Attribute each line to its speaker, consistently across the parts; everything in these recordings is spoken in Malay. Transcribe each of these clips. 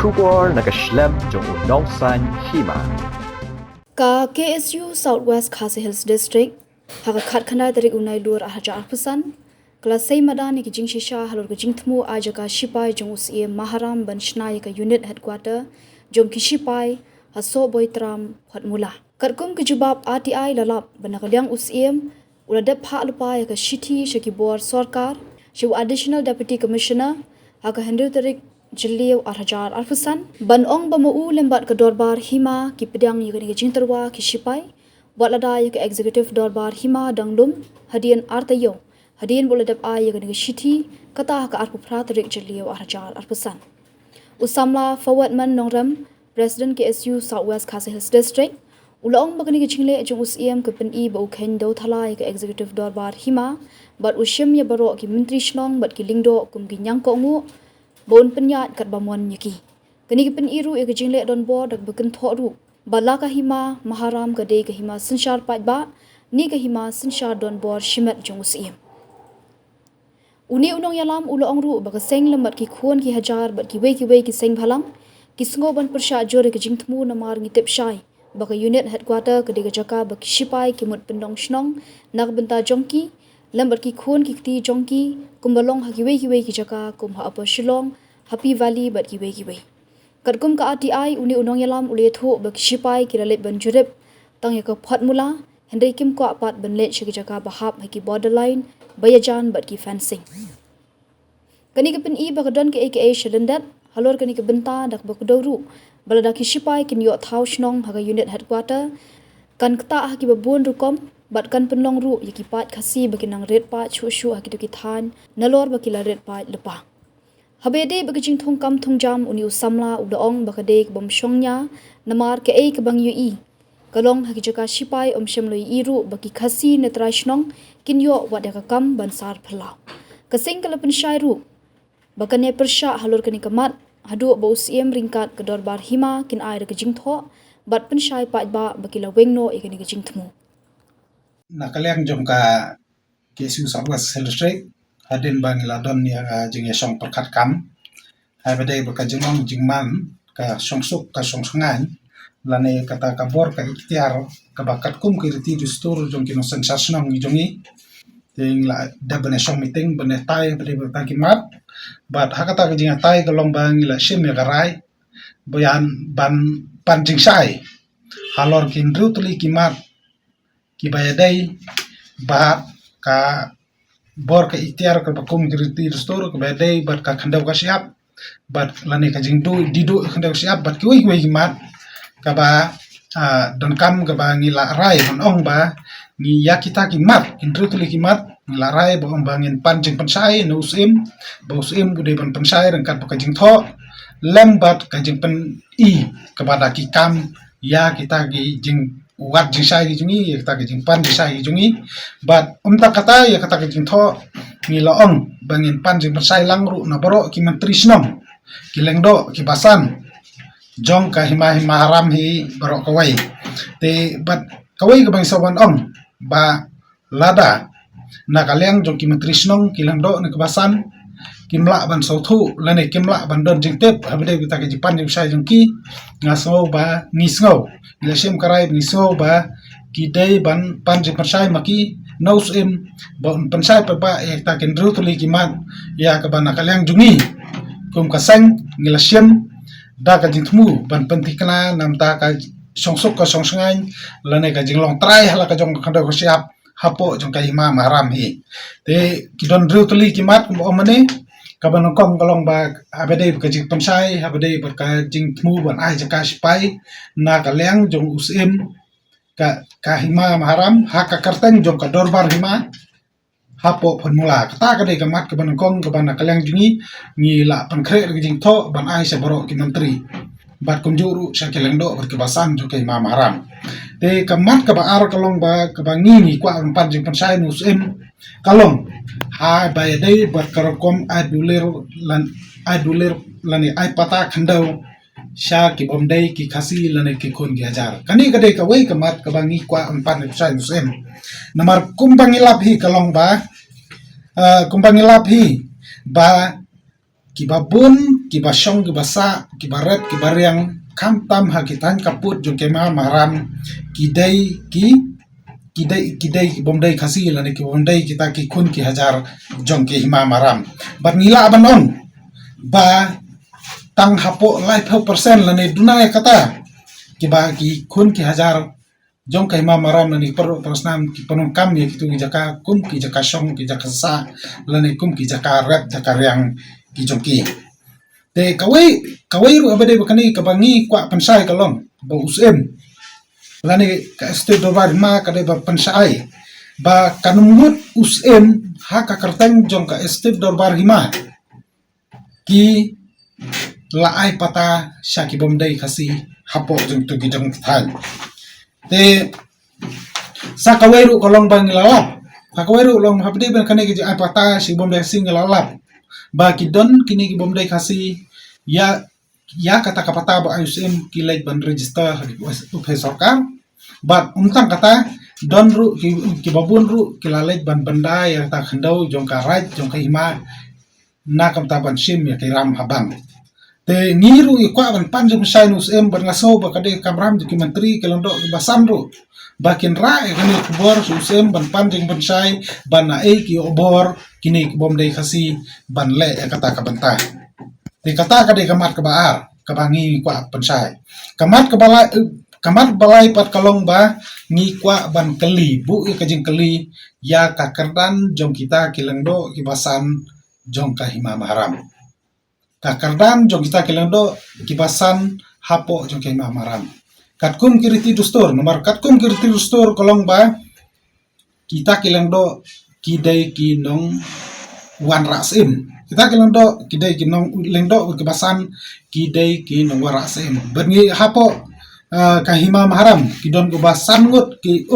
Speaker 1: Shubor nakaslem jong unongsan hima.
Speaker 2: Ka KSU Southwest Khasi Hills District haga khat khana dari unai lur ahaja arpusan kelas sei madani ki jing shisha halur ki jing thmu aja ka shipai jong usie maharam ban shnai ka unit headquarter jom ki shipai haso boitram phatmula karkum ki jubab RTI lalap banakalyang usiem uladap pha lupa ka shithi shaki bor sarkar shiw additional deputy commissioner haga hendu tarik Jiliu Arhajar Alfusan ban ong bamu lembat ke dorbar hima ki pedang yugani ke jingterwa ki shipai buat lada yuk executive dorbar hima danglum hadian artayo hadian boladap a yugani ke shithi kata ka arpu pratarik Jiliu Arhajar Alfusan usamla forward man nongram president KSU Southwest Khasi Hills District ulong bagani ke jingle jung usiem ke pen I bau khen do thala ke executive dorbar hima bat ushim ya baro ki menteri shlong bat ki lingdo kum ki nyang ko ngu bon penyat kat bamon nyaki kani pen iru e jingle don bo dak beken thoru bala ka hima maharam ka de ka hima sinshar pat ba ni ka hima sinshar don bor shimet jong usiem uni unong yalam ulo ongru ba ka seng lembat ki khon ki hajar bat ki wei ki seng bhalang ki sngo ban persha jore ka jingthmu na mar ngi tep shai ba ka unit headquarter ka de ka jaka ba ki shipai ki mut pendong shnong nak benta jongki lambat ki khon ki ti jongki kumbalong hakiwei ki jaka kum ha apa shillong happy valley bat ki wei katkum ka RTI uni unong yalam ule tho ba ki shipai ki lalet ban jurep tang ya ka phatmula hendai kim ko apat ban let shi jaka bahap ha ki borderline bayajan bat ki fencing kani ka pen I ba ka don ke aka shalendat halor kani ka benta dak ba ku doru balada ki shipai kin yo thau shnong ha unit headquarter kan kta ha ki babun rukom bat kan penlong ru yaki pat khasi bakinang red pa chu ha ki ki than nalor bakila red pa lepa habede bagijing thong kam thong jam uni usamla udaong bakade bom shongnya namar ke ei kabang ui kalong ha ki jaka shipai omshem loi iru baki khasi netrashnong kinyo wadaka kam bansar phala kasing kala pen shairu bakane persha halor kani kamat hadu ba usiem ringkat ke dorbar hima kin ai ka jing tho bat pen shai pa ba bakila wengno ikani ka jing thmu
Speaker 3: nakaliang jom ka KSU Southwest District hadin bangila don yang jing yasong perkat kam hai badai berka jengong jingman ka songsuk ka songsangan lane kata kabor ka ikhtiar ka bakat kum ki riti dustur jong kino sensasnong jongi ting la da bane song meeting bane tai bane berta kimat bat hakata ka jinga tai ka long bangila shim ya garai bayan ban pan jing sai halor kin rutuli kimat kibayadai bahat ka bor ka ikhtiar ka bakum kiriti restore ka bayadai bat ka khandaw ka siap bat lani ka jingdu didu khandaw siap bat ki wei mat ka ba don kam ka ba ngila rai on ong ba ni yakita ki mat indru tuli ki mat ngila rai ba ong bangin pan jing pansai no usim ba usim bude ban pansai rangkat ka jing tho lembat ka jing pen I kepada ki kam ya kita ki jing wat jing sai gi jungi ya kata jing pan jing sai gi jungi bat kata ya kata jing tho ni la ong bangin pan jing sai lang ru na baro ki menteri snom ki lengdo ki basan jong ka hima haram hi baro kawai te bat kawai ka bang sawan ong ba lada na kaleng jong ki menteri snom ki lengdo na ki basan kimla ban sauthu lane kimla ban don jing tep habde kita ke jipan jing sai jong ki ngaso ba ngisngo Ilasim karai niso ba kidai ban pan jing persai maki nose im bon pensai pa ta kendru tuli kimat ya ka ban kalyang jungi kum kasang ngilasim da ka jingthmu ban pentikna namta ka songsuk ka songsangai lane ka jinglong trai hala ka jong khanda ko siap hapo jong ka hima maram hi te kidon dru tuli kimat mo mane kaban kong kalong ba abade ka jing pensai abade ka jing thmu ban ai jaka spai na kaleng jong usim ka hima maharam haka karteng jong ka dorbar hima hapo formula kata ka de kamat kaban kong kaban kaleng jungi ni la pankre ka jing tho ban ai se baro ki menteri bat kunjuru sa kelengdo ber kebasan jong ka hima maharam te kamat ka ba ar kalong ba ka bangi ni kwa pan jing pensai nu usim kalong hai bayadai berkarakom adulir lani ai pata khandau sha ki bomdai ki khasi lani ki khon ki hajar kani kade ka wei kamat ka bangi kwa ampan sai musem namar kumbangilap hi kalong ba kumbangilap hi ba ki babun kiba syong kiba sa kiba red kiba riang kamtam ha kitan kaput jong kema maram kidai bomdai khasi lani ki bomdai kita ki kun ki hajar jong ke hima maram bat nila aban on ba tang hapo lai persen lani dunai kata kiba ki kun ki hajar jong ke hima maram lani per persnam ki penung kam ya kitu ki jaka kum ki jaka syong ki jaka sa lani kum ki jaka red jaka riang ki jong ki te kawai ru abade bakani kabangi kwa pensai kalong ba usem lani ka state dobar ma ka de ba pensai ba kanumut usem ha ka karteng jong ka state dobar hima ki laai pata syaki bomdai kasi hapo jong tu gidang thal te sa kawai ru kalong bang lalap ka kawai ru long habde bakani ki ai pata si bomdai sing lalap ba kidon kini ki bomdai kasi ya kata kapata ba ayusim kilay ban register uphe sarkar but untang kata don ru ki babun ru kilalay ban banda ya ta khandau jong ka right jong ka hima na kam ta ban sim ya kiram habang te ngiru ikwa ban panjung sainus em ban ngaso ba kade kamram ki menteri kelondo basan ru bakin ra e kani kubor susem ban panjung ban sai ban na e ki obor kini bom dei khasi ban le e kata ka banta di kata ka de kamat ka baar kabangi kwa pensai kamat balai pat kalong ba ngi kwa ban keli bu ka jing keli ya ka kardan jong kita kilengdo kibasan jong ka hima maharam ka kardan jong kita kilengdo kibasan hapo jong ka hima maharam katkum kiriti dustur nomor katkum kiriti dustur kalong ba kita kilengdo kidai kinong wan rasim kita kilengdo kidai kinong lengdo kebasan kidai kinong wan rasim bengi hapo kahima maharam kidon kebasan ngut ki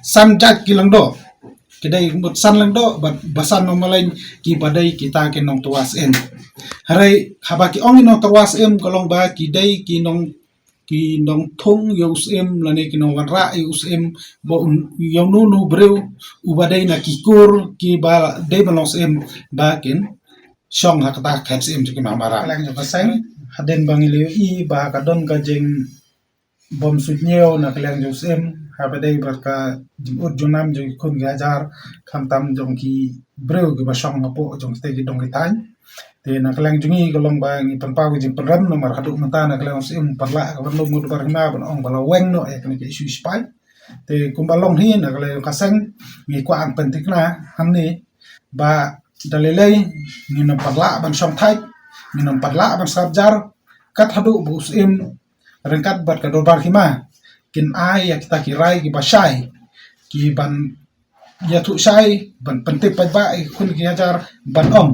Speaker 3: san jat kilengdo kidai mut san lengdo basan nomalain ki badai kita kinong tuas em harai habaki ong inong tuas em kolong ba kidai kinong thung yus em lani kinong wanra yus em bo yonu breu ubadai na kikur ki ba dei balos em bakin syong hakata khaps em ki mamara lang jo kasang haden bangilio I ba kadon gajeng bom sudnyeo na klang jo em habadai barka jimut junam jo kun gajar khamtam jong ki breu ki ba syong hapo jong te ki dong kitan te na klang jungi kolong ba ngi panpaw jing peram nomor haduk mata na klang sim parla ka ban mud bar na ban ong bala weng no e kan ke isu spai te kumbalong hi na klang kasang ngi kwa ang pentik na hamni ba dalilai ngi nom parla ban som thai ngi nom parla ban sabjar kat haduk bu sim rengkat bat ka dobar hima kin ai ya kita kirai ki basai ki ban ya tu sai ban pentik pa ba kun ki hajar ban ong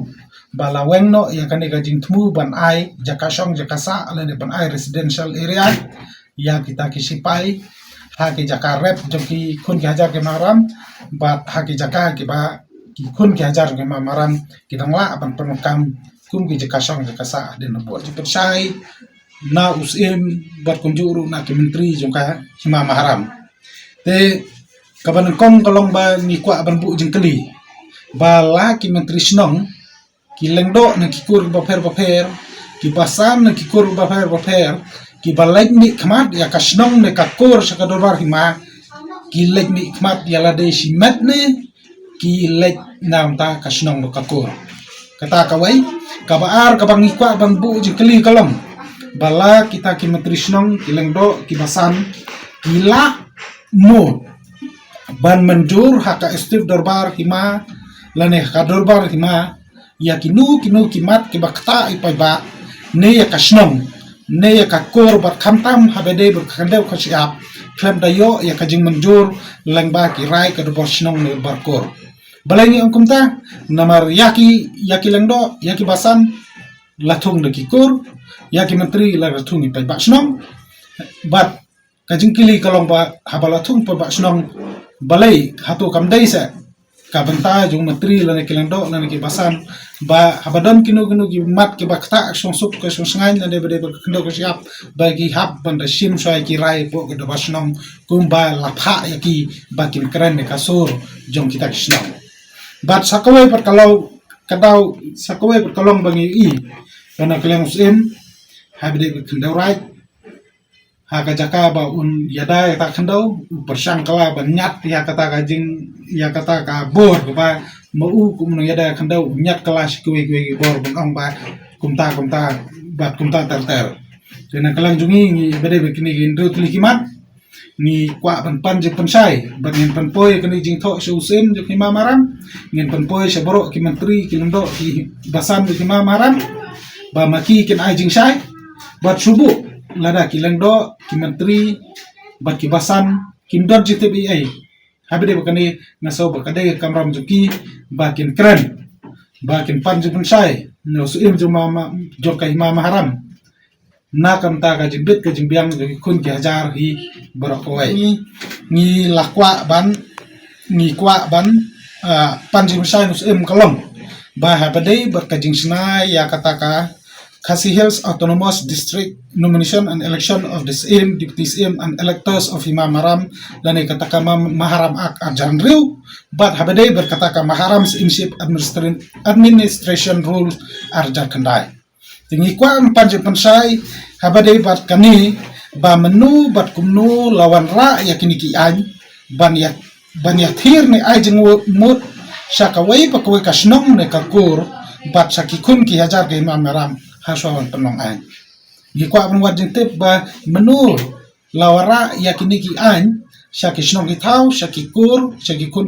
Speaker 3: bala weng no ya kani gajing tmu ban ai jakasong jakasa ala ne ban ai residential area ya kita kisipai ha ki jaka rep joki kun ki hajar ke maram bat ha ki jaka ki ba ki kun ki hajar ke maram ki dangla ban penukam kum ki jakasong jakasa den buat jipet sai na usim bat kunjuru na ki menteri jongka hima maharam te kaban kong kolong ba ni kwa ban bu jing keli bala ki menteri snong ki lengdo na kikur baper ki basan na kikur baper ki balai ni khamat ya kasnong ne kakor sakador hima ki lek ni khamat ya lade simet ne ki lek nam ta kasnong no kakor kata kawai kabar kabang ikwa bang bu jikeli kalong bala kita ki menteri snong ki lengdo ki basan kila mo ban menjur haka istif dorbar hima lane ka dorbar hima ya kinu kimat ki bakta ipai ba ne ya kasnong ne ya kakor bar khamtam habede bar khandeu khasiap klem dayo ya kajing menjur lengba ki rai ka dorbar snong ne barkor balangi angkumta namar yaki lengdo yaki basan lathung de kikur yaki menteri la lathung ipai ba snong bat kajing kili kalong ba habala thung pa ba snong balai hatu kamdai sa kabanta jung menteri lana kilando lana ki basan ba habadon kinu ki mat ki bakta songsuk ke songsangan na debede kendo ke siap bagi hab banda sim sai ki rai po ke basnong kumba lapha yaki bakin keren ne kasur jong kita kisnong bat sakawai per kalau kadau sakawai per kalong bangi I kana keleng usim habde kendau right ha ka jaka ba un yada ya ta kendau persang kala banyat ya kata ka bor ba mau kum no yada kendau nyat kala sikwe bor bang ba kumta ter kana kelang jungi ni bade bekini gindu tulikimat ni kwa pan je pensai ban ngin pan poi kani jing tho usim je kima maram ngin pan poi saboro ki menteri ki lendo ki basan je kima maram ba maki kin ai jing sai bat subu lada ki lendo ki menteri bat ki basan kim don je tebi ai habide bakani ngaso bakade kamram juki ba kin kren ba kin pan je pensai no usim je mama jo kai mama haram na kam ta ka jimbit ka jimbiang de kun ki hajar hi borok wai ni lakwa ban pan jim sai nus kalong ba ha badai ber ka jing sna ya kata ka Khasi Hills Autonomous District Nomination and Election of the same Deputy CM and Electors of Hima Maram lani kata ka maharam ak arjan riu but ha badai ber kata ka maharam inship administration rules arjan kandai tingi kwa panjim pensai habade bat kani ba menu bat kumnu lawan ra yakini ki an ban ya thir ne ai jeng mut sakawai pakwe kasnong ne kakur bat sakikun ki hajar ke imam maram haswawan penong an gi kwa ban wat jeng tip ba menu lawan ra yakini ki an sakisnong ki thau sakikun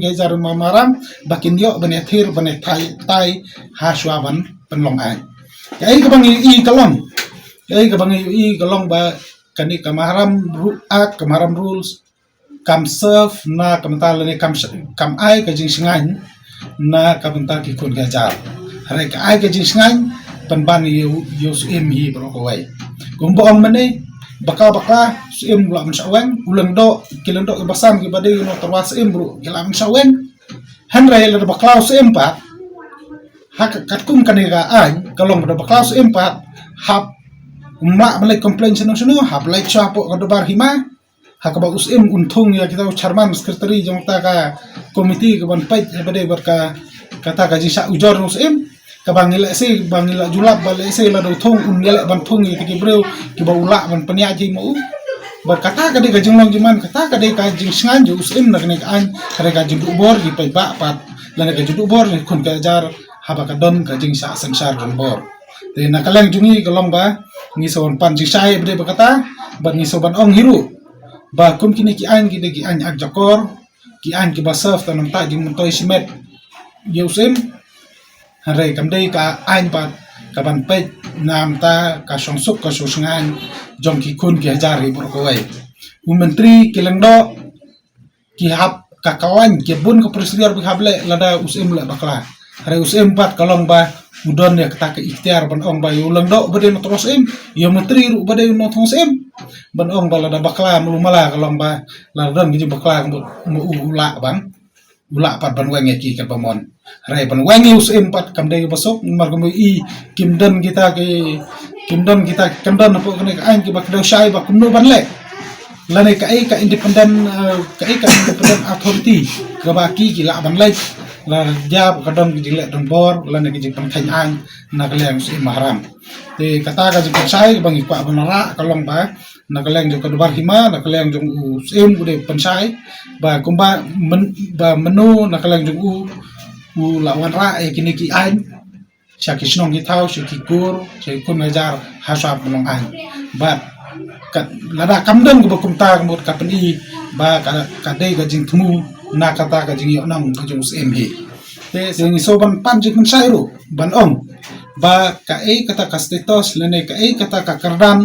Speaker 3: ki hajar imam maram bakin yo ban ya thir ban ya tai haswawan penong an ai ka bang i kalong ba kani kamaram rules kam serve na kamtal ni kam ai ka jing singan na kamtal ki kun gajar hare ka ai ka jing singan panban yu im hi bro ko wai gumbo ang mane baka sim la msaweng ulang do kilando basan ki bade no terwas im bro kilam msaweng hanra la baklau sim pa hak katkum kaniga ai kalong pada baklau sim pa hap mak malai komplain seno hap lai chapo kadobar hima hakaba usim untung ya kita charman sekretari jongta ka komiti ke ban pai bade berka kata ka jisa ujor usim ka bangila julap bale se la do thong ngele ban thong ya ki breu ki ba ula ban pania ji mu berkata ka de ka jinglong jiman kata ka de ka jing sngan ju usim na kene an kare ka judu bor di pai ba pat la ka judu bor ni kun ka jar haba ka don ka jing sa sensar don bor de na kaleng jungi kalong ba ni son pan jing sai bade berkata ba ni so ban ong hiru ba kum kini ki an ak jakor ki an ki ba serve tanam ta jing toy simet yusim hare kam dei ka an pat ka ban pe nam ta ka song suk ka susngan jong ki kun ki hajar ri bor ko wai menteri ki lengdo ki hap ka kawan ki bun ka presiden bi hable lada usim la bakla hare usim pat kalong ba udon ya kata ke ikhtiar ban ong ba yu lengdo bade no terus yo menteri ru bade no thong ban ong ba lada bakla mulumala kalong ba la don gi bakla mu ula bang ula pat ban weng ki ka pamon hare ban weng usim pat kam dei basok mar ko i kimdon kita kamdon po kene ain ki bakdo shai ba kumno ban le lane ka independent authority ka ba ki la ban le la jab kadon ki le don bor lane ki pan thain an na kaleng usim maharam te kata ka ji pensai bang ikwa banara kalong ba na kaleng jo kadubar hima na kaleng jong usim bude pensai ba kumba menu na kaleng jong u lawan ra kini ki ain syaki snong ki thau syaki kur syaki kun ngajar hasab long an ba kat lada kamdon ko kumta ko ka pani ba ka dei ga jing thumu na kata ka jing yo nang ka jong usim hi te sing soban pan jing pensai ru ban ong ba ka kata ka status lene ka kata ka kardan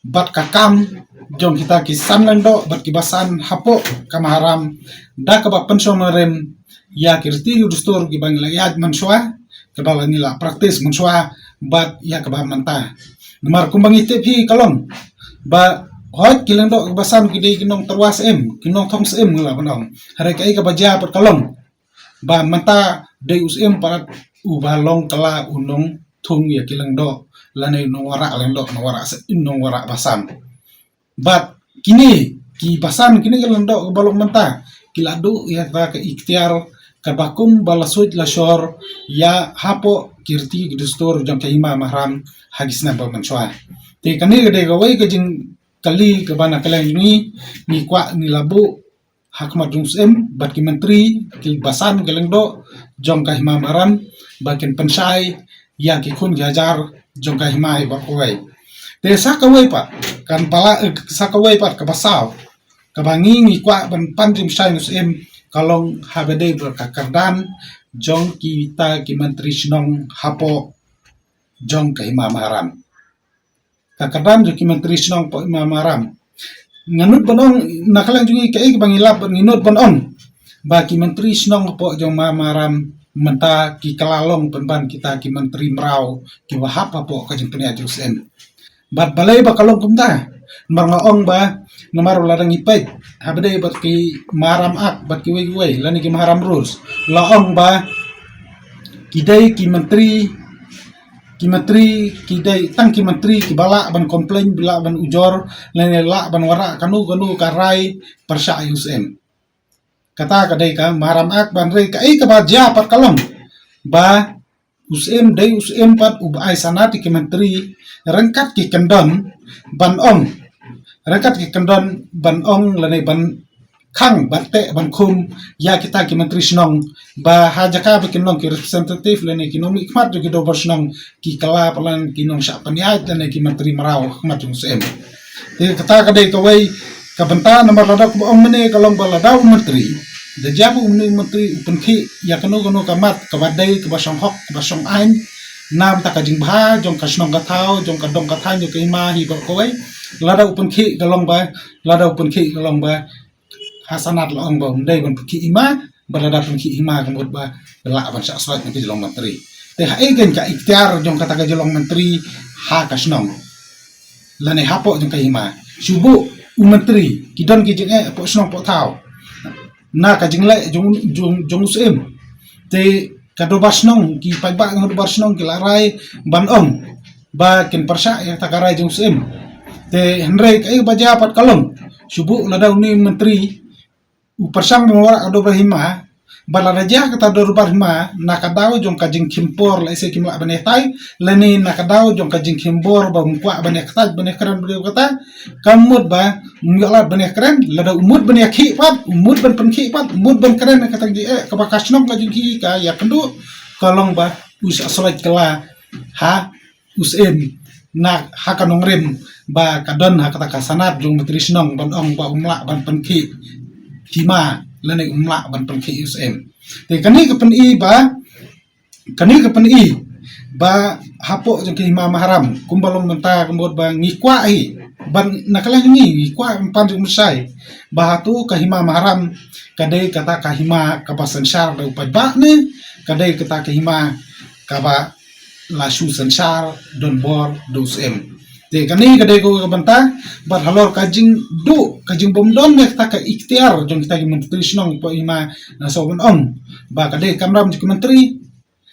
Speaker 3: bat ka kam jong kita kisan lendo bat kibasan hapo kamaharam da ka ba pension rem ya kirti yudustur ki bang la yad manswa ka ba nila praktis manswa bat ya ka ba manta mar kumbang itip hi kalong ba hot kilendo basan ki de kinong terwas kinong thong la banong hare ka ba ja pat kalong ba manta de usem parat ubalong kala unong thung ya kilendo lane no wara lendo no wara basan bat kini ki basan kini kalendo balong menta kilado ya ta ka ikhtiar kabakum balasud lasor ya hapo kirti gidustor jong kahima mahram hagisna bamanshwa te kani gede gawai kajing kali kebana kalian ni kwa ni labu hakmat jungsem baki menteri ki basan gelengdo jong kahima mahram bakin pensai ya ki kun gajar jong kahima bakoi te sakawai pa kan pala sakawai pa kabasau kabangi ni kwa ban panjim sai nusem kalong habede berkakardan jong kita ki menteri senong hapo jong kahima mahram kakardan jong ki menteri senong po mahram nganut bonong nakalang jungi kai bangilap nginut bonon baki menteri senong po jong mahram menta ki kalalong penban kita ki menteri merau ki wahap po ka jong penia jusem bat balai ba kalong kumta marngaong ba namar larang ipait habde bat ki maram ak bat ki wei lani ki maram rules laong ba kidai ki menteri kidai tang ki menteri ki bala ban komplain bila ban ujor lani la ban wara kanu karai persya usm kata kadai ka maram ak ban rei ka ka ba ja pat kalong ba usm dai usm pat ubai sanati ki menteri rengkat ki kendon ban rengkat ki kendon ban lani ban kang bate ban kum ya kita ki menteri senong ba hajaka ba kinong ki representative lani ki nomi khmat ki do senong ki kala palan ki nong sya paniat lani ki menteri marau khmat jung sem te kata kadai kawai ka benta nomor ladak ba mene kalong ba ladau menteri da jabu menteri upenki ya kanu kamat ka badai ka basong hok ka basong ain nam ta ka jing bha jong ka senong ka thau jong ka dong ka than jong ka ima hi ba kawai lada upenki kalong ba hasanat laong ba dai ban peki ima balada peki ima kemud ba la ban sa swat ni jolong menteri te hai gen ka ikhtiar jong kata ka jolong menteri ha ka senong lane hapo jong ka ima subu menteri kidon ki jeng po senong po thau na ka jing le jong usem te kado basnong ki pagba ng basnong ki larai banong ba kin persya ya takarai jong usem te henry kai baja pat kalong subu ladaw ni menteri uparsang mawara kado bahima balaraja kata dor barhima nakadaw jong kajing kimpor la ise kimla banetai leni nakadaw jong kajing kimpor ba mukwa banektat banekran beliau kata kamud ba muyala banekran lada umud banekhi pat umud ban penki pat umud ban keren kata ji ka bakasnong kajing ki ka ya kendu kalong ba us asolat kala ha usem na hakanong rem ba kadon hakata kasanat jong menteri senong ban ba umla ban penki hima lene umla ban penki usm te kani kapen i ba hapo jong hima mahram kumbalong menta kumbot ba ngikwa i ban nakalah ngikwa pan jong musai ba hatu ka hima mahram kadai kata ka hima ka pasensar da upai ba ne kadai kata ka hima ka ba lasu sensar don bor usm te kani kadai ko banta bar halor kajing bomdon ne ta ka ikhtiar jong kita menteri senong po ima na soban ba kadai kamram jong menteri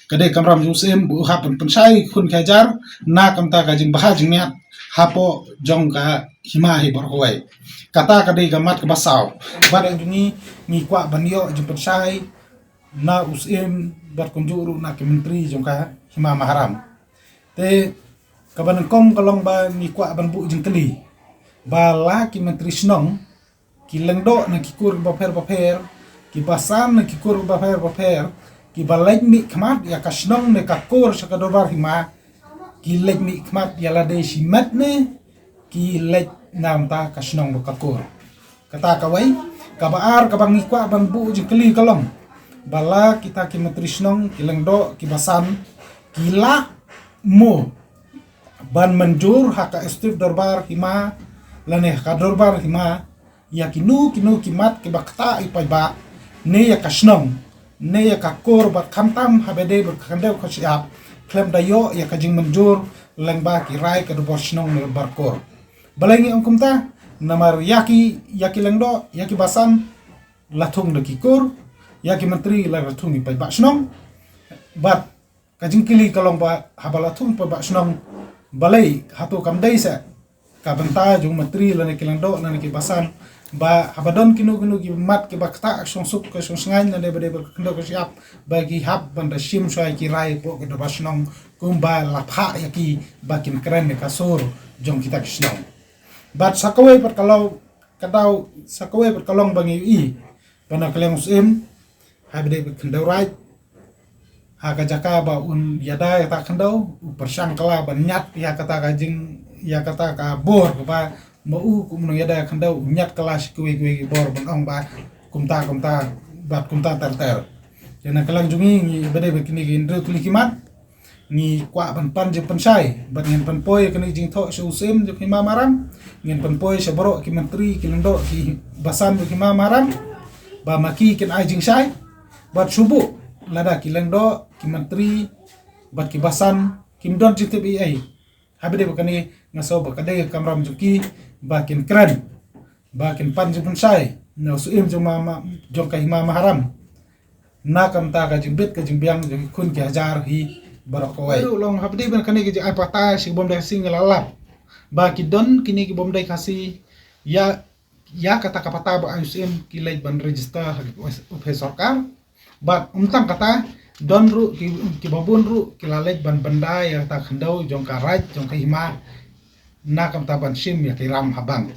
Speaker 3: kadai kamram jong sem bu hapen pensai kun kajar na kamta kajing bahajing niat hapo jong ka hima hi borhoi kata kadai gamat ke basau barang jungi ngikwa banyo jong pensai na usem bar kunjuru na ke menteri jong ka hima mahram te kaban kong kalong ba ni kwa ban bu jeng keli bala ki menteri senong ki lengdo na ki kur ba pher ki basan na ki kur ba pher ki balaj mi khmat ya ka senong ne ka kur sa ka dobar hima ki lej mi khmat ya la de simat ne ki lej nam ta ka senong ba ka kur kata kawai ka baar ka bang kwa ban bu jeng keli kalong bala kita ki menteri senong ki lengdo ki basan ki la mo ban menjur haka estif dorbar hima lane haka dorbar hima ya kinu kimat ke bakta ipai ba ne ya kasnong ne ya kakor bat kamtam habede berkandel ko siap klem dayo ya kajing menjur lengba ki rai ke dorbar snong ne barkor balengi ongkumta namar yaki lengdo yaki basan latung de kikur yaki menteri la latung ipai ba snong bat kajing kili kalong ba habalatung pa ba snong balai hatu kam dai sa ka benta jung menteri lane kilando lane ki basan ba habadon kinu ki mat ki bakta song sup ke song ngai na debe kendo ke siap bagi hab ban da sim sai ki rai po ke da basnong kumba la pha ya ki bakin keren ka sur jong kita kisnong bat sakawai pat kalau kadau sakawai pat kalong bangi i bana kaleng usim habde kendo rai ha ka jaka ba un yada ta kendo persang kala ban nyat ya kata ka jing ya kata ka bor ba mau kum no yada khandau nyat kelas kuwi bor bang ba kumta bat kumta ter jana kalang jungi ni bade bekini gendro kuli kimat ni kwa pan je pensai bat ngin pan poi kini jing tho su sim ju kima maram ngin pan poi se boro ki menteri ki lendo ki basan ju kima maram ba maki kin ai jing sai bat subu lada ki lendo ki menteri bat ki basan kim don jite bi ai habide bekani ngaso bakade kamram juki bakin keren bakin pan jung sai no suim jung mama jong kai mama haram na kam ta ka jing bit ka jing biang jing kun ki hajar hi barakowai long habdi ben kani ki ai pata si bom dai sing lalap baki don kini ki bom dai kasi ya kata kapata ba usim ki lay ban register upe sarkar bat umtang kata don ru ki babun ru ki lalek ban bandai ya ta khandau jong ka raj jong ka hima na kam taban sim ya kiram habang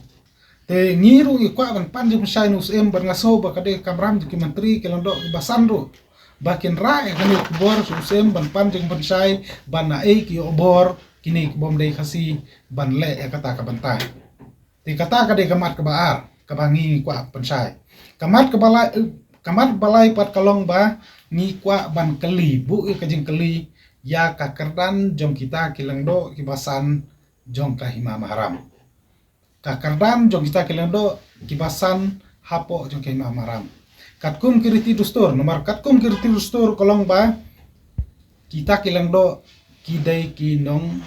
Speaker 3: te ngiru i kwa ban panjung sai nus em ban ngaso ba kade kamram ki menteri kelando basan ru bakin ra ya kani bor susem ban panjung ban sai ban na e ki obor kini bom dei khasi ban le ya kata ka bantai te kata kade kamat ka baar ka bangi kwa pensai kamat balai pat kalong ba ni kwa ban keli bu ka jing keli ya ka kerdan jom kita kilangdo ki basan jong ka hima maharam ka kardan jong kita kelendo kibasan hapo jong ka hima maharam katkum kiriti dustur nomor katkum kiriti dustur kolong ba kita kelendo kidai kinong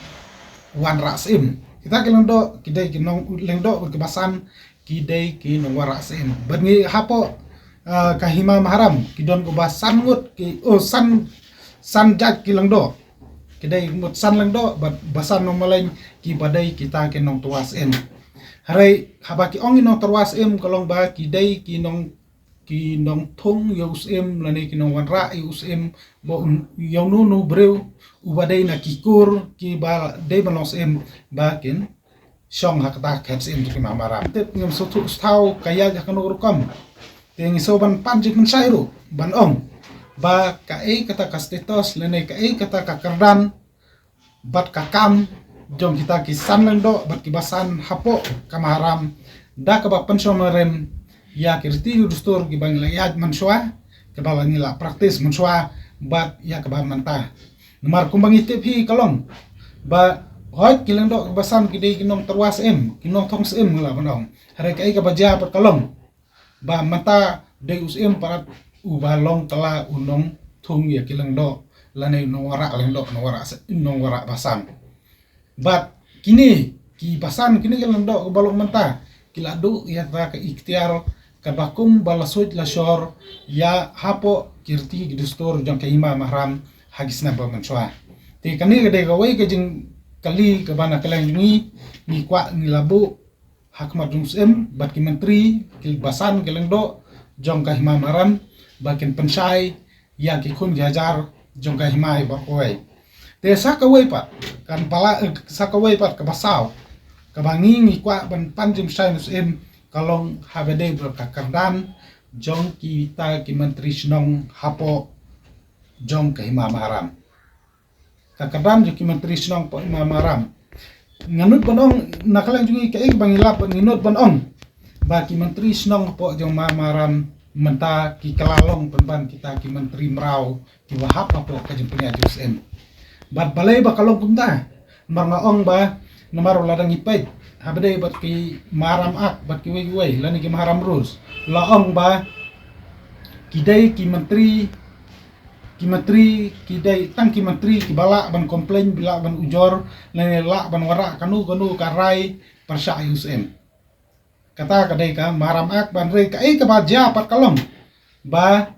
Speaker 3: wan rasim kita kelendo kidai kinong lendo kibasan kidai kinong wan rasim bangi hapo ka hima maharam kidon ko basan ngut ki san jak kilendo kidai mut san lengdo basan no malain ki badai kita ke nong tuas em harai habaki ong nong tuas em kolong ba kidai ki nong thong yus em lani ki nong wanra yus em bo yonu no breu ubadai na kikur ki ba dei banos em bakin song hakata kets em ki mamaram tet ngam sotu stau kaya ja kanu rukam tengi soban panjik men sairu ban ong ba kai kata kastetos lene kai kata kakardan bat kakam jom kita kisan lendo bat kibasan hapo kamaram da ka pensioneren ya kirti dustur ki bang layaj manswa ke balangi la praktis manswa bat ya ka mantah nomar kumbang itip hi kalong ba hot kilendo kibasan kidei kinong terwas em kinong thongs em la banong hare kai ka baja pat kalong ba mata deus em parat ubalong tela unong thung ya kilang do lane no wara lendo no wara basan bat kini ki basan kini kilang do balong menta kiladu ya ta ka ikhtiar ka bakum balasoj la shor ya hapo kirti gidustor jong ka hima mahram hagisna ba manswa te kani gade ka wai ka jing kali ka bana kalang ni kwa ni labu hakmat jungsem bat ki menteri kil basan kilang do jong ka hima mahram bakin pensai ya ki kun jajar jong ka himai ba koi te sakawai pat kan pala sakawai pat ka basau ka bangi ngi kwa ban panjim sai nus em kalong habede ber ka kardan jong ki ta ki menteri snong hapo jong ka hima maharam ka kardan jo ki menteri snong po hima maharam nganut banong nakalang jungi ka ik bangilap nginut banong ba ki menteri snong po jong maharam menta ki kalalong penban kita ki menteri merau ki wahap apa ka jempenya JSM bat balai ba kalong punta marmaong ba namaro ladang ipait habade bat ki maram ak bat ki wei lani ki maram rus laong ba kidai ki menteri kidai tang ki menteri ki bala ban komplain bila ban ujor lani la ban wara kanu karai persya JSM kata kadai ka maram ak ban re ka ka ba ja pat kalong ba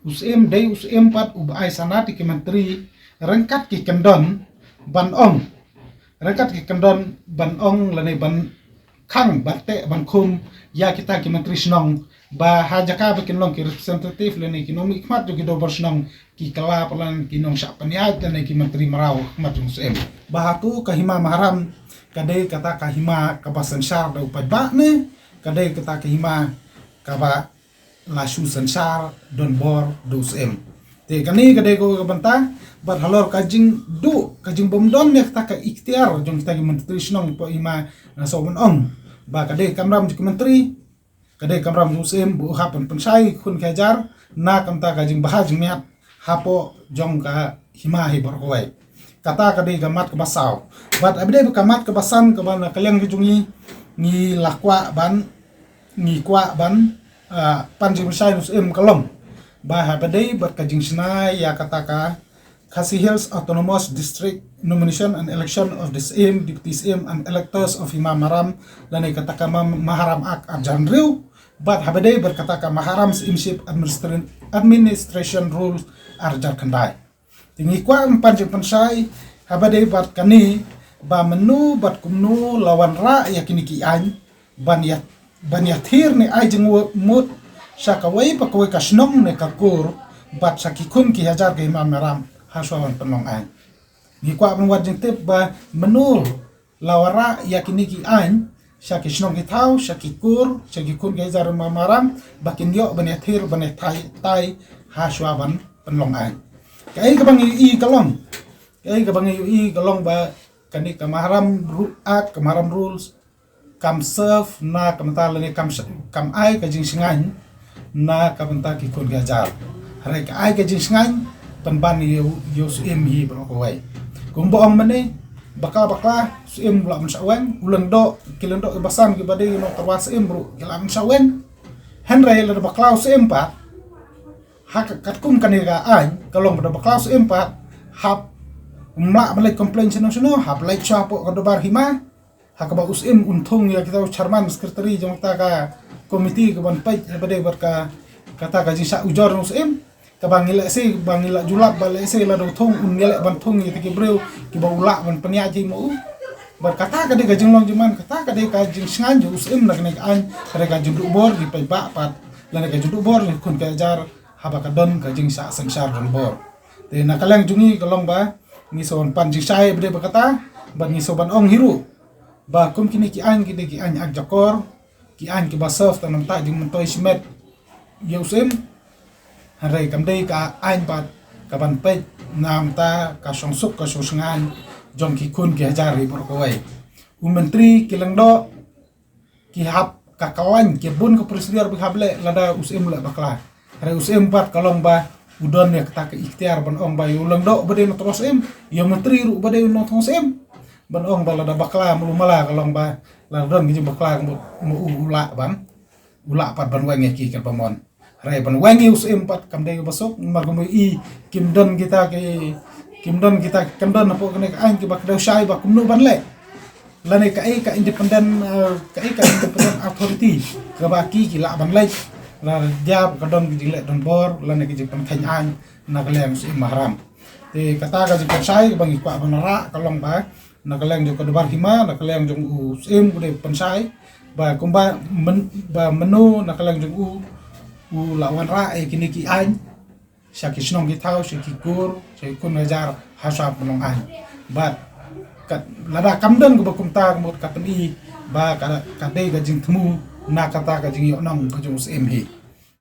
Speaker 3: usem dei usem pat ubai sanati ki menteri rengkat ki kendon ban ong rengkat ki kendon ban ong lane ban khang batte bankum ya kita ki menteri senong ba hajaka bikin long ki representatif le ni ki nomi khmat jo ki do senong ki kala pelan ki nong syak paniat dan ki menteri marau khmat musem ba hatu ka hima maharam kadai kata ka hima ka basan syar da upai ba ne kadai kata ka hima ka ba la shu sensar don bor dusem te kani kadai ko banta bat halor kajing bomdon ne kata ka ikhtiar jong kita ki menteri senong po hima na so ong ba kadai kamram ki menteri kadai kamram musem bu hapan pensai kun kajar na kamta kajing bahaj miat hapo jong ka hima hi borkoi kata kadai gamat ke basau bat abde kamat ke basan ke ban kaleng ki jungi ni lakwa ban ni kwa ban panjim sai musem kalom ba habadai bat kajing snai ya kata ka Khasi Hills Autonomous District Nomination and Election of the same deputies and electors of Imam Maram dan kata Maharam Ak Arjanriu but habadai berkata Maharam Imship Administration Rules Arjar Kandai tinggi kwa panjang pensai habadai bat kani ba menu bat kumnu lawan ra yakini ki an ban ya thir ni ai jeng mut sakawai pakawai kasnong ne kakur bat sakikun ki hajar ke Imam Maram haswawan penong an ni kwa ban wajeng tip ba menu lawara yakini ki an syaki snong ki thau syaki kur syaki kun ke hajar Imam Maram bakin yo ban ya thir ban ya tai haswawan penong an kai kabang i kalong kai kabang i kalong ba kani kamaharam kamaharam rules kam serve na kamta lani kam ai ka jing singan na kamta ki kun gajar hare ka ai ka jing singan penban yo suim hi brokoi kumbo ang mane bakla suim bula mensawen ulang do kilendo basan ki bade no terwas im bro kila mensawen henry le bakla suim pa hak katkum kaniga an kalong pada bakla suim pa hap mak malai komplain seno hap lai chapo kadobar hima hakaba usim untung ya kita chairman sekretari jongta ka komiti ke ban pai bade berka kata gaji sa ujor usim ka bangila si bangila julap balai si la do thong ungelek ban thong ya ki breu ki ba ulak ban penia ji mo berkata ka de gajing long juman kata ka de ka jing sangan ju usim nak nek an kare ka judu bor di pai ba pat la ka judu bor ni kun ka jar haba ka don ka jing sa sensar don bor te nakalang jungi kalong ba ni son pan jing sai bade berkata ba ni so ban ong hiru ba kum kini ki an ak jakor ki an ki basaf tanam ta jing mentoi simet yausim harai kamdei ka an pat ka ban pe nam ta ka songsuk ka sosangan jong ki kun ki hajar ri borkoi menteri ki lengdo ki hap ka kawan ki bun ka presidir bi hable lada usim la bakla harai usim pat kalong ba udon ya kata ke ikhtiar ban ong ba ulang do bade no terus yo menteri ru bade no thosem ban ong bala da bakla mulumala kalong ba la don gi bakla mu ula ban ula pat ban wangi ki kan pamon rai ban wangi usim pat kamdei basok magum i kimdon kita kamdon apo kene ka an ki bak daw syai ba kumno ban le lane ka independent authority ka baki ki la ban le la dia ka don gi le don bor lane ki pan khan an na kalem usim mahram te kata ka ji pensai bang ikwa banara kalong ba nakaleng jo kadobar hima nakaleng jong usim kude pensai ba kumba menu nakaleng jong lawan ra kini ki an syaki snong ki thau syaki kur syaki kun hajar hasab menong an ba kat lada kamdan ko bakumta mut kapeni ba ka de ga jing thmu na kata ga jing yo nong ko jong usim hi